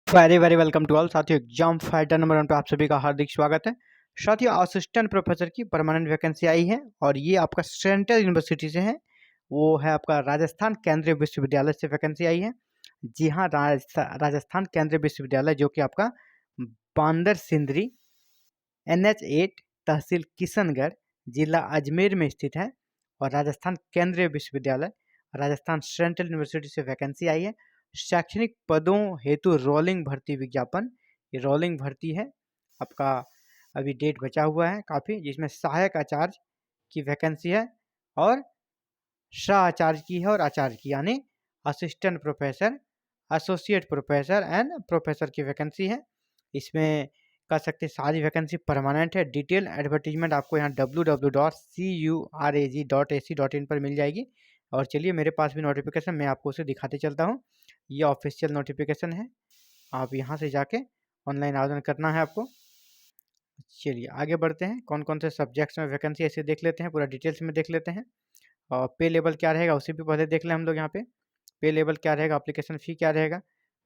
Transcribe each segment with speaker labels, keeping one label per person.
Speaker 1: Very very welcome to all साथियों। Exam fighter number 1 पे आप सभी का हार्दिक स्वागत है। साथियों, असिस्टेंट प्रोफेसर की परमानेंट वैकेंसी आई है और ये आपका सेंट्रल यूनिवर्सिटी से है। वो है आपका राजस्थान केंद्रीय विश्वविद्यालय से वैकेंसी आई है। जी हाँ, राजस्थान केंद्रीय विश्वविद्यालय जो कि आपका बांदर सिंदरी NH8 तहसील किशनगढ़ जिला अजमेर में स्थित है। और राजस्थान केंद्रीय विश्वविद्यालय राजस्थान सेंट्रल यूनिवर्सिटी से वैकेंसी आई है। शैक्षणिक पदों हेतु रोलिंग भर्ती विज्ञापन, ये रोलिंग भर्ती है आपका। अभी डेट बचा हुआ है काफ़ी, जिसमें सहायक आचार्य की वैकेंसी है और सह आचार्य की है और आचार्य की, यानी assistant professor, associate professor and professor की वैकेंसी है। इसमें कह सकते हैं सारी वैकेंसी परमानेंट है। डिटेल एडवर्टीजमेंट आपको यहाँ www.curag.ac.in पर मिल जाएगी। और चलिए, मेरे पास भी नोटिफिकेशन, मैं आपको उसे दिखाते चलता हूँ। ये ऑफिशियल नोटिफिकेशन है, आप यहाँ से जाके ऑनलाइन आवेदन करना है आपको। चलिए आगे बढ़ते हैं, कौन कौन से सब्जेक्ट्स में वैकेंसी ऐसे देख लेते हैं, पूरा डिटेल्स में देख लेते हैं। और पे लेवल क्या रहेगा उसी भी पहले देख लें हम लोग। यहाँ पे लेवल क्या रहेगा, एप्लीकेशन फ़ी क्या रहेगा।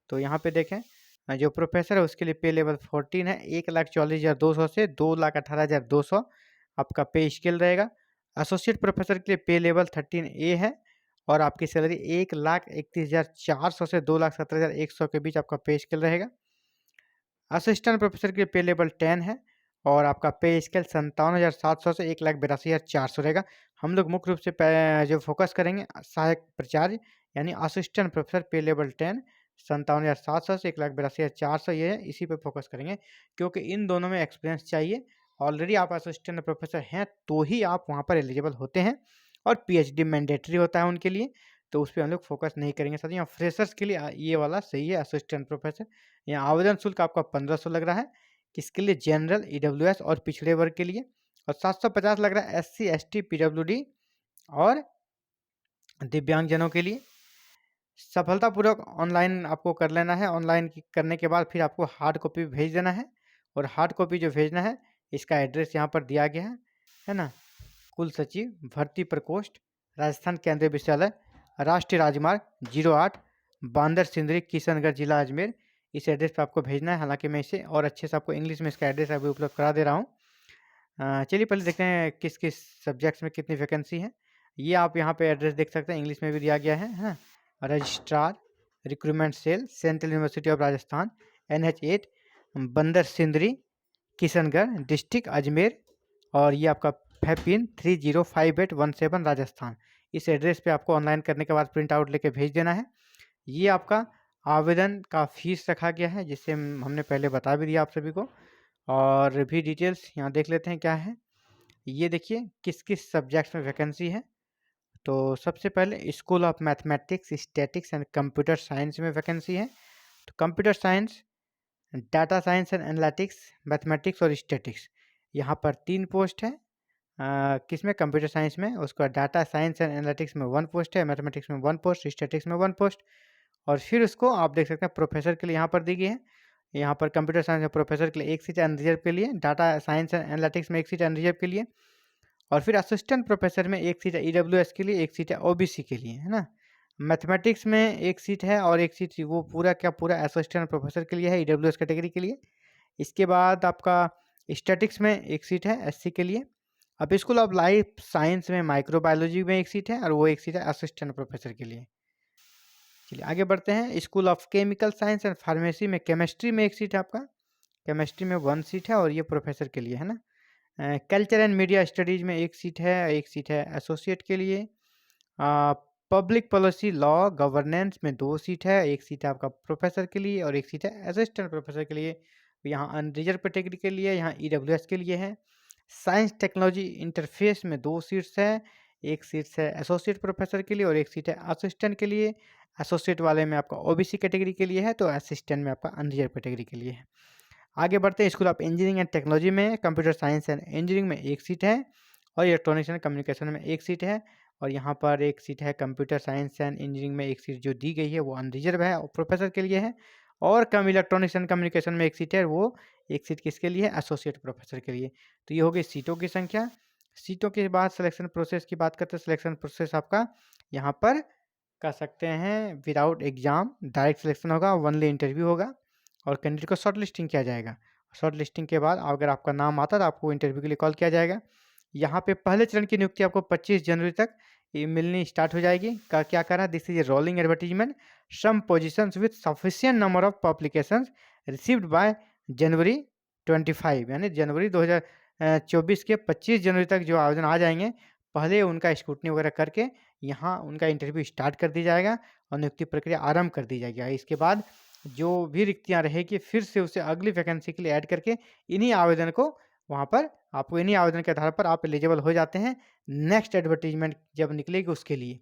Speaker 1: तो यहाँ पे देखें, जो प्रोफेसर है उसके लिए पे लेवल 14 है, 1,40,200 से 2,18,200 आपका पे स्केल रहेगा। एसोसिएट प्रोफेसर के लिए पे लेवल 13A है और आपकी सैलरी 1,31,400 से 2,17,100 के बीच आपका पे स्केल रहेगा। असिस्टेंट प्रोफेसर के लिए पे लेवल 10 है और आपका पे स्केल 57,700 से 1,82,400 रहेगा। हम लोग मुख्य रूप से जो फोकस करेंगे सहायक प्राचार्य यानी असिस्टेंट प्रोफेसर, पे लेवल 10 57,700 से 1,82,400, ये है, इसी पे फोकस करेंगे क्योंकि इन दोनों में एक्सपीरियंस चाहिए। ऑलरेडी आप असिस्टेंट प्रोफेसर हैं तो ही आप वहाँ पर एलिजिबल होते हैं और PhD मैंडेटरी होता है उनके लिए, तो उस पर हम लोग फोकस नहीं करेंगे। साथ ही यहाँ फ्रेशर्स के लिए ये वाला सही है, असिस्टेंट प्रोफेसर। यहाँ आवेदन शुल्क आपका 1500 लग रहा है, किसके लिए, जनरल, EWS और पिछड़े वर्ग के लिए। और 750 लग रहा है SC ST PWD और दिव्यांगजनों के लिए। सफलतापूर्वक ऑनलाइन आपको कर लेना है। ऑनलाइन करने के बाद फिर आपको हार्ड कॉपी भेज देना है। और हार्ड कॉपी जो भेजना है, इसका एड्रेस यहाँ पर दिया गया है ना। कुल सचिव, भर्ती प्रकोष्ठ, राजस्थान केंद्रीय विश्वविद्यालय, राष्ट्रीय राजमार्ग 08 बांदर सिंदरी किशनगढ़ जिला अजमेर। इस एड्रेस पे आपको भेजना है। हालांकि मैं इसे और अच्छे से आपको इंग्लिश में इसका एड्रेस अभी उपलब्ध करा दे रहा हूँ। चलिए पहले देखते हैं किस किस सब्जेक्ट्स में कितनी वैकेंसी है। ये आप यहाँ पे एड्रेस देख सकते हैं, इंग्लिश में भी दिया गया है ना। Registrar recruitment cell, central university of Rajasthan, NH8 Bandar Sindri Kishangarh district Ajmer. और ये आपका पिन 305817 राजस्थान। इस एड्रेस पे आपको ऑनलाइन करने के बाद प्रिंट आउट लेके भेज देना है। ये आपका आवेदन का फीस रखा गया है, जिससे हमने पहले बता भी दिया आप सभी को। और भी डिटेल्स यहाँ देख लेते हैं क्या है। ये देखिए किस किस सब्जेक्ट्स में वैकेंसी है। तो सबसे पहले school of mathematics, statics and computer science में वैकेंसी है। तो computer science, data science and analytics, mathematics और स्टैटिक्स, यहाँ पर 3 पोस्ट है। किसमें, कंप्यूटर साइंस में। उसका डाटा साइंस एंड एनालिटिक्स में 1 पोस्ट है, मैथमेटिक्स में 1 पोस्ट, स्टैटिक्स में 1 पोस्ट। और फिर उसको आप देख सकते हैं प्रोफेसर के लिए यहाँ पर दी गई है। यहाँ पर कंप्यूटर साइंस में प्रोफेसर के लिए 1 सीट अनरिजर्व के लिए, डाटा साइंस एंड एनालिटिक्स में 1 सीट अनरिजर्व के लिए, और फिर असिस्टेंट प्रोफेसर में 1 सीट है EWS के लिए, 1 सीट है OBC के लिए, है ना। मैथमेटिक्स में 1 सीट है और 1 सीट वो पूरा क्या पूरा असिस्टेंट प्रोफेसर के लिए है, EWS कैटेगरी के लिए। इसके बाद आपका स्टैटिक्स में 1 सीट है SC के लिए। अब स्कूल ऑफ लाइफ साइंस में माइक्रोबायोलॉजी में 1 सीट है और वो 1 सीट है असिस्टेंट प्रोफेसर के लिए। चलिए आगे बढ़ते हैं। School of chemical science and pharmacy में केमिस्ट्री में 1 सीट है आपका, केमिस्ट्री में 1 सीट है और ये प्रोफेसर के लिए है ना। कल्चर एंड मीडिया स्टडीज़ में 1 सीट है, 1 सीट है एसोसिएट के लिए। पब्लिक पॉलिसी लॉ गवर्नेंस में 2 सीट है, 1 सीट है आपका प्रोफेसर के लिए और 1 सीट है असिस्टेंट प्रोफेसर के लिए। यहाँ अनरिजर्व कैटेगरी के लिए, यहाँ EWS के लिए है। साइंस टेक्नोलॉजी इंटरफेस में 2 सीट्स है, 1 सीट है एसोसिएट प्रोफेसर के लिए और 1 सीट है असिस्टेंट के लिए। एसोसिएट वाले में आपका OBC कैटेगरी के लिए है, तो असिस्टेंट में आपका अनरिजर्व कैटेगरी के लिए है। आगे बढ़ते हैं। School of engineering and technology में कंप्यूटर साइंस एंड इंजीनियरिंग में 1 सीट है और इलेक्ट्रॉनिक्स एंड कम्युनिकेशन में 1 सीट है। और यहाँ पर 1 सीट है कंप्यूटर साइंस एंड इंजीनियरिंग में, 1 सीट जो दी गई है वो अनरिजर्व है और प्रोफेसर के लिए है। और कम इलेक्ट्रॉनिक्स एंड कम्युनिकेशन में 1 सीट है, वो 1 सीट किसके लिए है, एसोसिएट प्रोफेसर के लिए। तो ये हो गई सीटों की संख्या। सीटों के बाद सिलेक्शन प्रोसेस की बात करते हैं। सिलेक्शन प्रोसेस आपका यहाँ पर कह सकते हैं विदाउट एग्जाम डायरेक्ट सिलेक्शन होगा, ओनली इंटरव्यू होगा। और कैंडिडेट को शॉर्ट लिस्टिंग किया जाएगा। शॉर्ट लिस्टिंग के बाद अगर आपका नाम आता तो आपको इंटरव्यू के लिए कॉल किया जाएगा। यहाँ पे पहले चरण की नियुक्ति आपको 25 जनवरी तक ये मिलनी स्टार्ट हो जाएगी। क्या करना है, this is a rolling advertisement, some positions with sufficient number of applications received by January 25, यानी जनवरी 2024 के 25 जनवरी तक जो आवेदन आ जाएंगे, पहले उनका स्क्रूटनी वगैरह करके यहाँ उनका इंटरव्यू स्टार्ट कर दी जाएगा और नियुक्ति प्रक्रिया आरंभ कर दी जाएगी। इसके बाद जो भी रिक्तियाँ रहेगी फिर से उसे अगली वैकेंसी के लिए ऐड करके इन्हीं आवेदन को वहाँ पर आपको इन्हीं आवेदन के आधार पर आप एलिजिबल हो जाते हैं नेक्स्ट एडवर्टीजमेंट जब निकलेगी उसके लिए।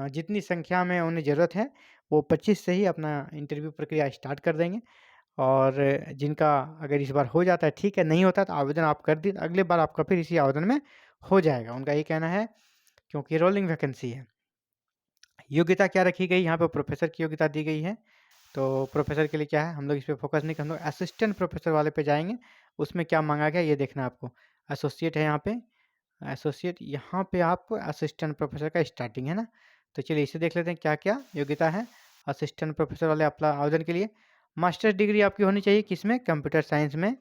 Speaker 1: जितनी संख्या में उन्हें ज़रूरत है वो 25 से ही अपना इंटरव्यू प्रक्रिया स्टार्ट कर देंगे। और जिनका अगर इस बार हो जाता है ठीक है, नहीं होता तो आवेदन आप कर दीजिए, अगले बार आपका फिर इसी आवेदन में हो जाएगा, उनका ये कहना है, क्योंकि रोलिंग वैकेंसी है। योग्यता क्या रखी गई, यहाँ पे प्रोफेसर की योग्यता दी गई है। तो प्रोफेसर के लिए क्या है, हम लोग इस पर फोकस नहीं, हम लोग असिस्टेंट प्रोफेसर वाले पे जाएंगे। उसमें क्या मांगा गया ये देखना है आपको। एसोसिएट है यहाँ पे, एसोसिएट, यहाँ पे आप असिस्टेंट प्रोफेसर का स्टार्टिंग है ना। तो चलिए इसे देख लेते हैं क्या क्या योग्यता है असिस्टेंट प्रोफेसर वाले आवेदन के लिए। मास्टर्स डिग्री आपकी होनी चाहिए किसमें, कंप्यूटर साइंस में,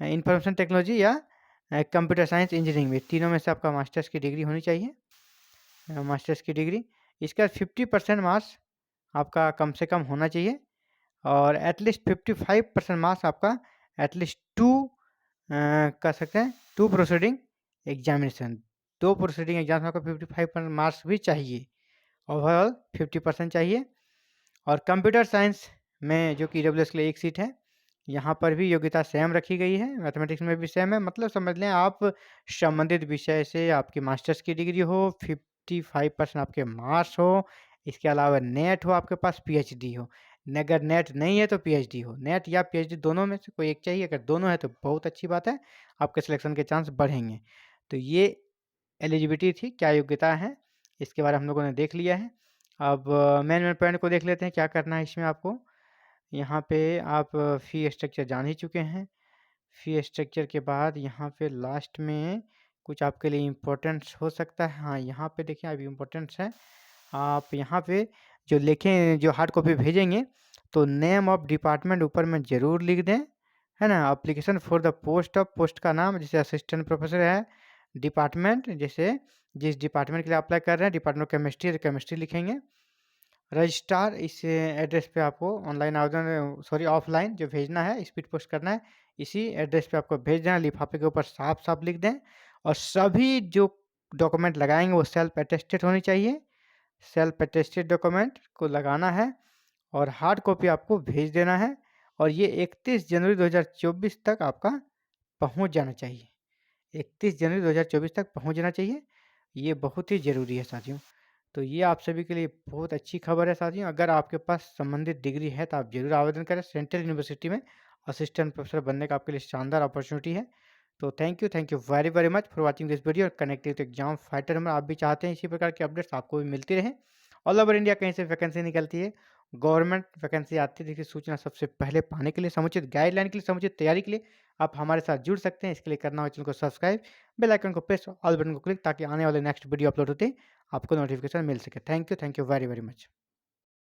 Speaker 1: इंफॉर्मेशन टेक्नोलॉजी या कंप्यूटर साइंस इंजीनियरिंग में, तीनों में से आपका मास्टर्स की डिग्री होनी चाहिए। मास्टर्स की डिग्री, इसका 50% मार्क्स आपका कम से कम होना चाहिए और एटलीस्ट 55% मार्क्स आपका एटलीस्ट 2 कर सकते हैं 2 प्रोसीडिंग एग्जामिनेशन, 2 प्रोसीडिंग एग्जाम में आपको 55% मार्क्स भी चाहिए, ओवरऑल 50% चाहिए। और कंप्यूटर साइंस में जो कि EWS के लिए एक सीट है, यहाँ पर भी योग्यता सेम रखी गई है, मैथमेटिक्स में भी सेम है, मतलब समझ लें आप संबंधित विषय से आपकी मास्टर्स की डिग्री हो, 55% आपके मार्क्स हो, इसके अलावा नेट हो, आपके पास PhD हो, अगर नेट नहीं है तो PhD हो, नेट या PhD दोनों में से कोई एक चाहिए, अगर दोनों है तो बहुत अच्छी बात है, आपके सिलेक्शन के चांस बढ़ेंगे। तो ये एलिजिबिलिटी थी, क्या योग्यता है इसके बारे में हम लोगों ने देख लिया है। अब मेन पॉइंट को देख लेते हैं, क्या करना है इसमें आपको। यहाँ पे आप फ़ी स्ट्रक्चर जान ही चुके हैं। फ़ी स्ट्रक्चर के बाद यहाँ पे लास्ट में कुछ आपके लिए इम्पोर्टेंट्स हो सकता है। हाँ, यहाँ पे देखिए अभी इम्पोर्टेंट्स है, आप यहाँ पे जो लिखें, जो हार्ड कॉपी भेजेंगे तो नेम ऑफ डिपार्टमेंट ऊपर में ज़रूर लिख दें, है ना। Application for the post of, post का नाम जैसे असिस्टेंट प्रोफेसर है, डिपार्टमेंट जैसे जिस डिपार्टमेंट के लिए अप्लाई कर रहे हैं, डिपार्टमेंट ऑफ केमिस्ट्री तो केमिस्ट्री लिखेंगे। रजिस्ट्रार, इस एड्रेस पे आपको ऑनलाइन आवेदन, सॉरी ऑफलाइन जो भेजना है, स्पीड पोस्ट करना है, इसी एड्रेस पे आपको भेज देना, लिफाफे के ऊपर साफ साफ लिख दें। और सभी जो डॉक्यूमेंट लगाएंगे वो सेल्फ अटेस्टेड होनी चाहिए, सेल्फ अटेस्टेड डॉक्यूमेंट को लगाना है और हार्ड कॉपी आपको भेज देना है। और ये 31 जनवरी 2024 तक आपका पहुंच जाना चाहिए, 31 जनवरी 2024 तक पहुंच जाना चाहिए, ये बहुत ही ज़रूरी है साथियों। तो ये आप सभी के लिए बहुत अच्छी खबर है साथियों, अगर आपके पास संबंधित डिग्री है तो आप जरूर आवेदन करें, सेंट्रल यूनिवर्सिटी में असिस्टेंट प्रोफेसर बनने का आपके लिए शानदार अपॉर्चुनिटी है। तो thank you very very much for watching this video और कनेक्टेड विद एग्जाम फाइटर में। आप भी चाहते हैं इसी प्रकार के अपडेट्स आपको भी मिलती रहे, ऑल ओवर इंडिया कहीं से वैकेंसी निकलती है, गवर्नमेंट वैकेंसी आती है, इसकी सूचना सबसे पहले पाने के लिए, समुचित गाइडलाइन के लिए, समुचित तैयारी के लिए आप हमारे साथ जुड़ सकते हैं। इसके लिए करना होगा चैनल को सब्सक्राइब, बेल आइकन को प्रेस, ऑल बटन को क्लिक, ताकि आने वाले नेक्स्ट वीडियो अपलोड होते ही आपको नोटिफिकेशन मिल सके। Thank you very very much.